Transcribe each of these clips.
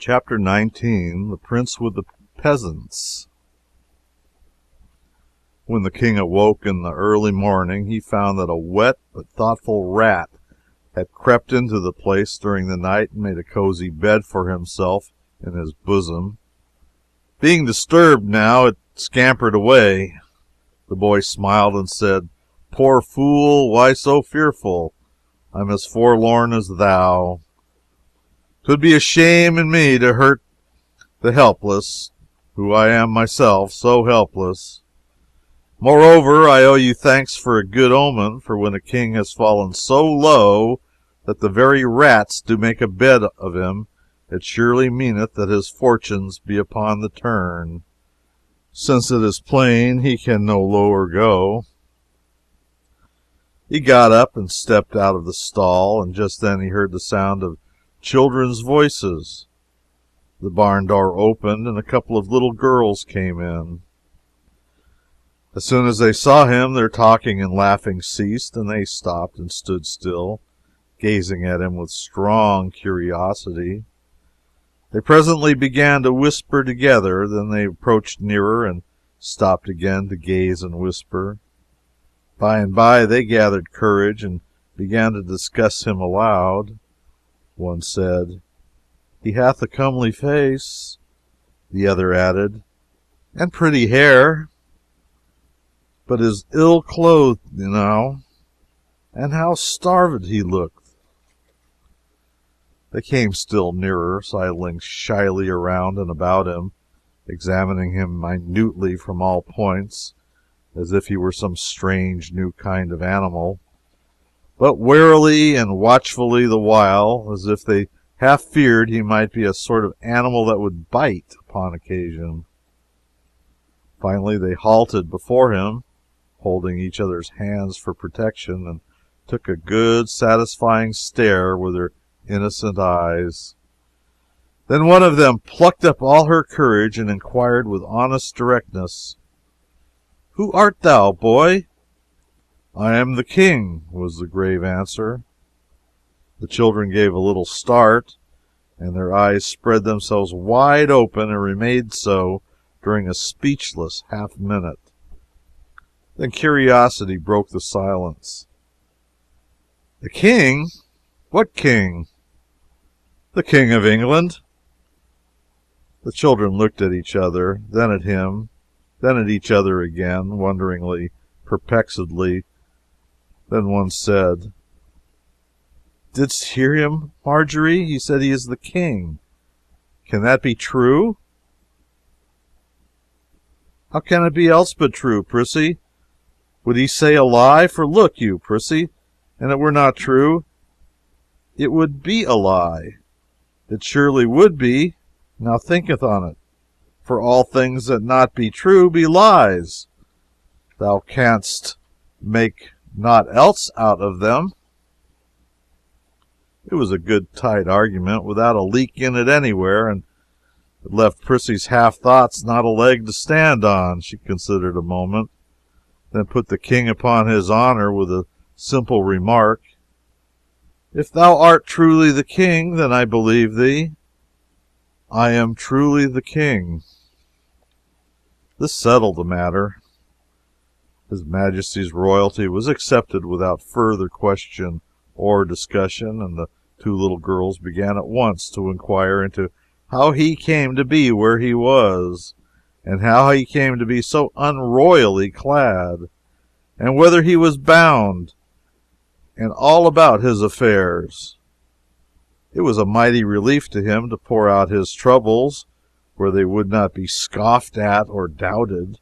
Chapter 19, The Prince with the Peasants. When the king awoke in the early morning, he found that a wet but thoughtful rat had crept into the place during the night and made a cozy bed for himself in his bosom. Being disturbed now, it scampered away. The boy smiled and said, "Poor fool, why so fearful? I'm as forlorn as thou. 'Twould be a shame in me to hurt the helpless, who I am myself, so helpless. Moreover, I owe you thanks for a good omen, for when a king has fallen so low that the very rats do make a bed of him, it surely meaneth that his fortunes be upon the turn, since it is plain he can no lower go." He got up and stepped out of the stall, and just then he heard the sound of children's voices. The barn door opened, and a couple of little girls came in. As soon as they saw him, their talking and laughing ceased, and they stopped and stood still, gazing at him with strong curiosity. They presently began to whisper together. Then they approached nearer and stopped again to gaze and whisper. By and by they gathered courage and began to discuss him aloud. One said, "He hath a comely face." The other added, "And pretty hair, but is ill clothed now, and how starved he looked." They came still nearer, sidling shyly around and about him, examining him minutely from all points, as if he were some strange new kind of animal, but warily and watchfully the while, as if they half feared he might be a sort of animal that would bite upon occasion. Finally they halted before him, holding each other's hands for protection, and took a good satisfying stare with their innocent eyes. Then one of them plucked up all her courage and inquired with honest directness, "Who art thou, boy?" "I am the king," was the grave answer. The children gave a little start, and their eyes spread themselves wide open and remained so during a speechless half minute. Then curiosity broke the silence. "The king? What king?" "The King of England." The children looked at each other, then at him, then at each other again, wonderingly, perplexedly. Then one said, "Didst hear him, Marjorie? He said he is the king. Can that be true?" "How can it be else but true, Prissy? Would he say a lie? For look you, Prissy, and it were not true, it would be a lie. It surely would be. Now thinketh on it. For all things that not be true be lies. Thou canst make naught else out of them." It was a good tight argument, without a leak in it anywhere, and it left Prissy's half thoughts not a leg to stand on. She considered a moment, then put the king upon his honor with a simple remark, "If thou art truly the king, then I believe thee. I am truly the king." This settled the matter. His Majesty's royalty was accepted without further question or discussion, and the two little girls began at once to inquire into how he came to be where he was, and how he came to be so unroyally clad, and whither he was bound, and all about his affairs. It was a mighty relief to him to pour out his troubles where they would not be scoffed at or doubted.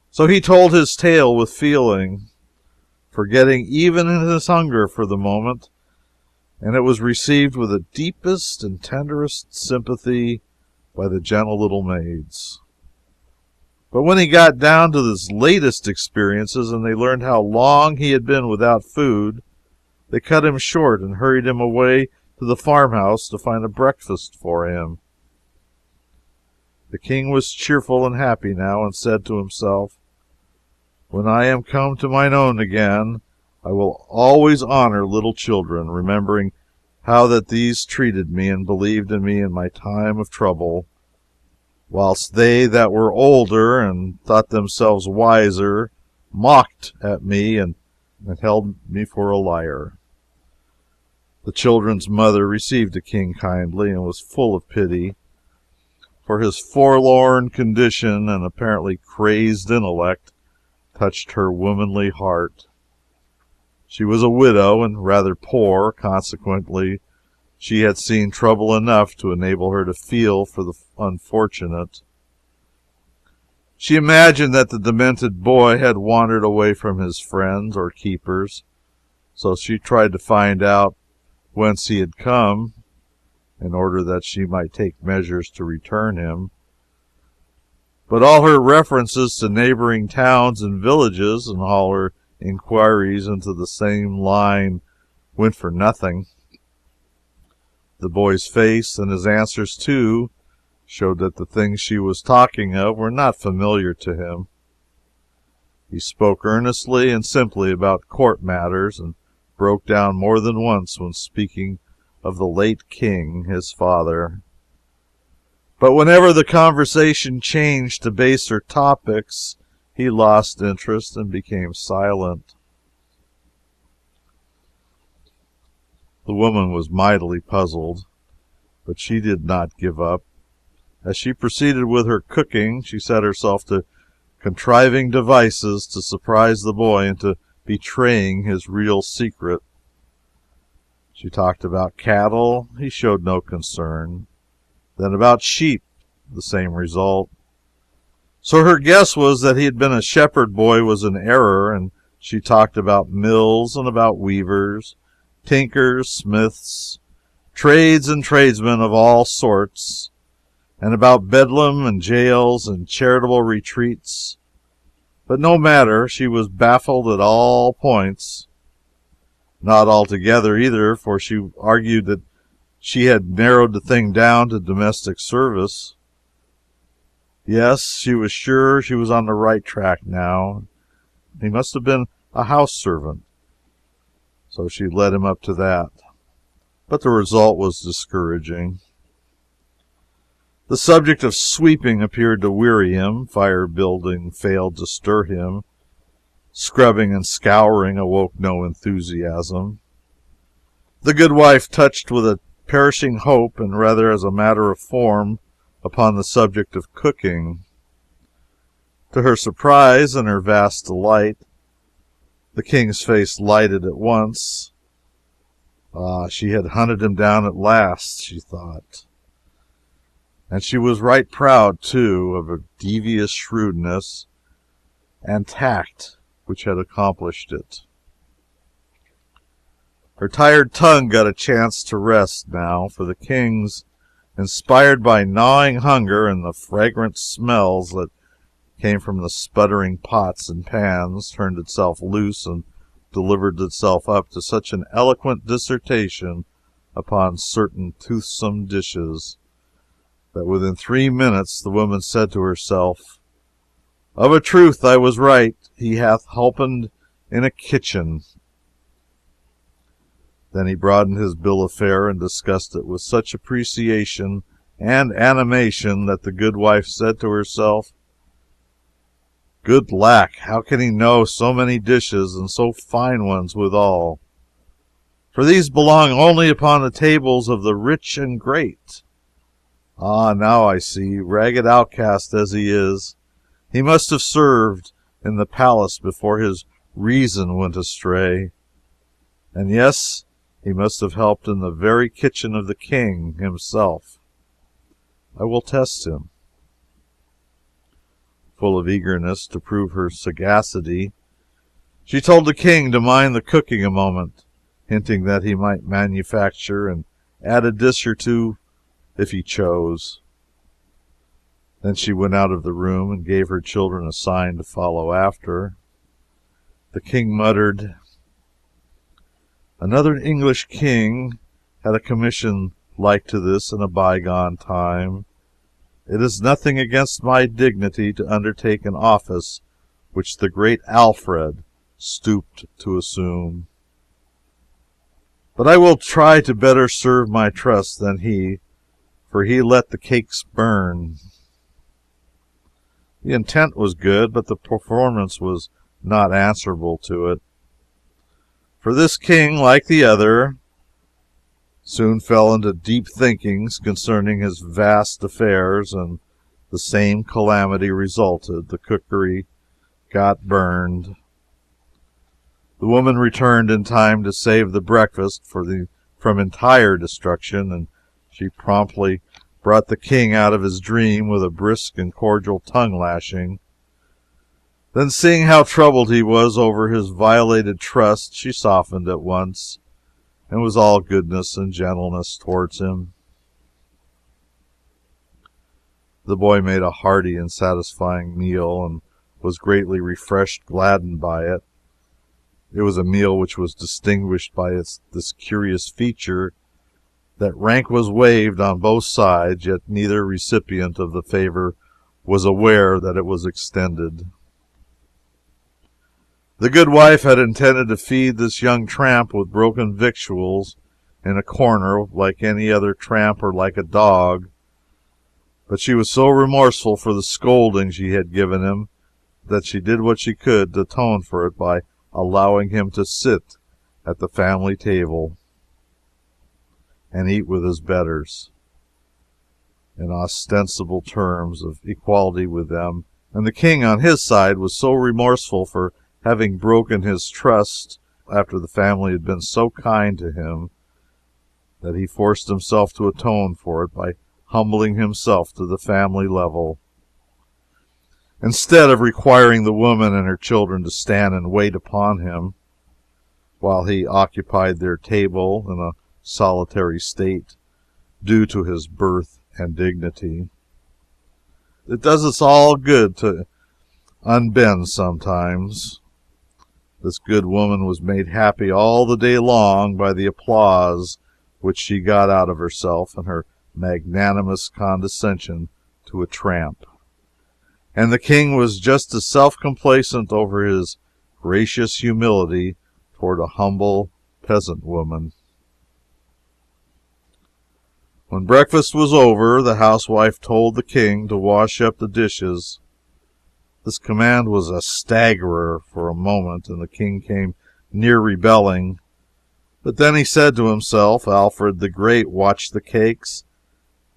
So he told his tale with feeling, forgetting even his hunger for the moment, and it was received with the deepest and tenderest sympathy by the gentle little maids. But when he got down to his latest experiences, and they learned how long he had been without food, they cut him short and hurried him away to the farmhouse to find a breakfast for him. The king was cheerful and happy now, and said to himself, "When I am come to mine own again, I will always honor little children, remembering how that these treated me and believed in me in my time of trouble, whilst they that were older and thought themselves wiser mocked at me and held me for a liar. The children's mother received the king kindly, and was full of pity, for his forlorn condition and apparently crazed intellect touched her womanly heart. She was a widow and rather poor, consequently she had seen trouble enough to enable her to feel for the unfortunate. She imagined that the demented boy had wandered away from his friends or keepers, so she tried to find out whence he had come, in order that she might take measures to return him. But all her references to neighboring towns and villages, and all her inquiries into the same line, went for nothing. The boy's face, and his answers too, showed that the things she was talking of were not familiar to him. He spoke earnestly and simply about court matters, and broke down more than once when speaking of the late king, his father. But whenever the conversation changed to baser topics, he lost interest and became silent. The woman was mightily puzzled, but she did not give up. As she proceeded with her cooking, she set herself to contriving devices to surprise the boy into betraying his real secret. She talked about cattle. He showed no concern. Then about sheep, the same result. So her guess was that he had been a shepherd boy was an error, and she talked about mills and about weavers, tinkers, smiths, trades and tradesmen of all sorts, and about bedlam and jails and charitable retreats. But no matter, she was baffled at all points. Not altogether, either, for she argued that she had narrowed the thing down to domestic service. Yes, she was sure she was on the right track now. He must have been a house servant. So she led him up to that. But the result was discouraging. The subject of sweeping appeared to weary him. Fire building failed to stir him. Scrubbing and scouring awoke no enthusiasm. The good wife touched with a perishing hope, and rather as a matter of form, upon the subject of cooking. To her surprise and her vast delight, the king's face lighted at once. Ah, she had hunted him down at last, she thought. And she was right proud, too, of a devious shrewdness and tact which had accomplished it. Her tired tongue got a chance to rest now, for the king's, inspired by gnawing hunger and the fragrant smells that came from the sputtering pots and pans, turned itself loose and delivered itself up to such an eloquent dissertation upon certain toothsome dishes that within 3 minutes the woman said to herself, "Of a truth I was right, he hath holpened in a kitchen." Then he broadened his bill of fare and discussed it with such appreciation and animation that the good wife said to herself, "Good lack, how can he know so many dishes, and so fine ones withal? For these belong only upon the tables of the rich and great. Ah, now I see, ragged outcast as he is, he must have served in the palace before his reason went astray. And yes, he must have helped in the very kitchen of the king himself. I will test him." Full of eagerness to prove her sagacity, she told the king to mind the cooking a moment, hinting that he might manufacture and add a dish or two if he chose. Then she went out of the room and gave her children a sign to follow after. The king muttered, "Another English king had a commission like to this in a bygone time. It is nothing against my dignity to undertake an office which the great Alfred stooped to assume." But I will try to better serve my trust than he, for he let the cakes burn. The intent was good, but the performance was not answerable to it. For this king, like the other, soon fell into deep thinkings concerning his vast affairs, and the same calamity resulted. The cookery got burned. The woman returned in time to save the breakfast from entire destruction, and she promptly brought the king out of his dream with a brisk and cordial tongue-lashing. Then, seeing how troubled he was over his violated trust, she softened at once, and was all goodness and gentleness towards him. The boy made a hearty and satisfying meal, and was greatly refreshed, gladdened by it. It was a meal which was distinguished by this curious feature, that rank was waived on both sides, yet neither recipient of the favor was aware that it was extended. The good wife had intended to feed this young tramp with broken victuals in a corner, like any other tramp or like a dog, but she was so remorseful for the scolding she had given him that she did what she could to atone for it by allowing him to sit at the family table and eat with his betters, in ostensible terms of equality with them. And the king, on his side, was so remorseful for having broken his trust after the family had been so kind to him, that he forced himself to atone for it by humbling himself to the family level, instead of requiring the woman and her children to stand and wait upon him while he occupied their table in a solitary state due to his birth and dignity. It does us all good to unbend sometimes. This good woman was made happy all the day long by the applause which she got out of herself and her magnanimous condescension to a tramp. And the king was just as self-complacent over his gracious humility toward a humble peasant woman. When breakfast was over, the housewife told the king to wash up the dishes. This command was a staggerer for a moment, and the king came near rebelling. But then he said to himself, Alfred the Great watched the cakes.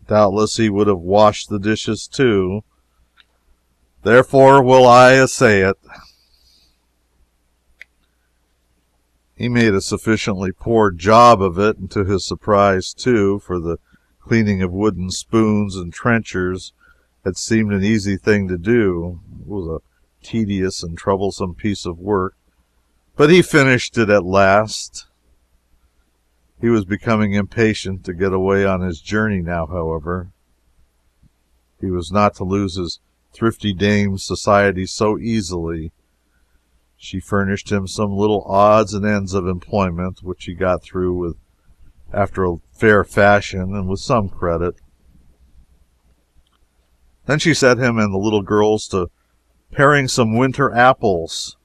Doubtless he would have washed the dishes too. Therefore will I essay it. He made a sufficiently poor job of it, and to his surprise, too, for the cleaning of wooden spoons and trenchers had seemed an easy thing to do. It was a tedious and troublesome piece of work, but he finished it at last. He was becoming impatient to get away on his journey now, however. He was not to lose his thrifty dame's society so easily. She furnished him some little odds and ends of employment, which he got through with after a fair fashion and with some credit. Then she set him and the little girls to paring some winter apples,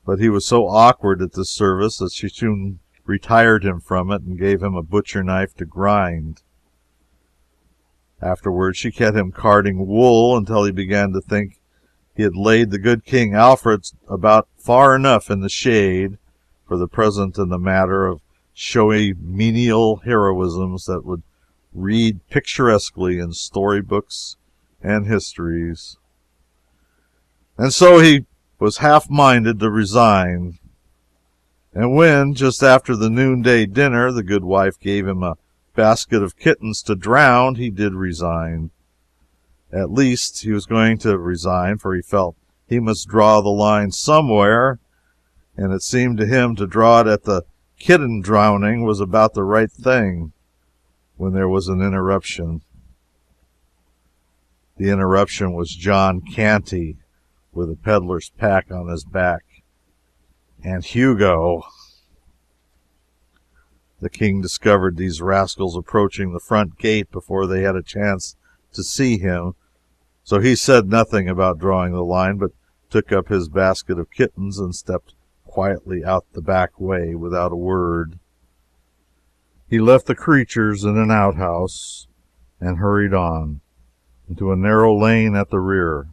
but he was so awkward at this service that she soon retired him from it and gave him a butcher knife to grind. Afterwards she kept him carding wool until he began to think he had laid the good King Alfred about far enough in the shade for the present in the matter of showy menial heroisms that would read picturesquely in storybooks and histories. And so he was half-minded to resign. And when, just after the noonday dinner, the good wife gave him a basket of kittens to drown, he did resign. At least he was going to resign, for he felt he must draw the line somewhere, and it seemed to him to draw it at the kitten drowning was about the right thing, when there was an interruption. The interruption was John Canty, with a peddler's pack on his back, and Hugo. The king discovered these rascals approaching the front gate before they had a chance to see him, so he said nothing about drawing the line, but took up his basket of kittens and stepped quietly out the back way without a word. He left the creatures in an outhouse and hurried on into a narrow lane at the rear.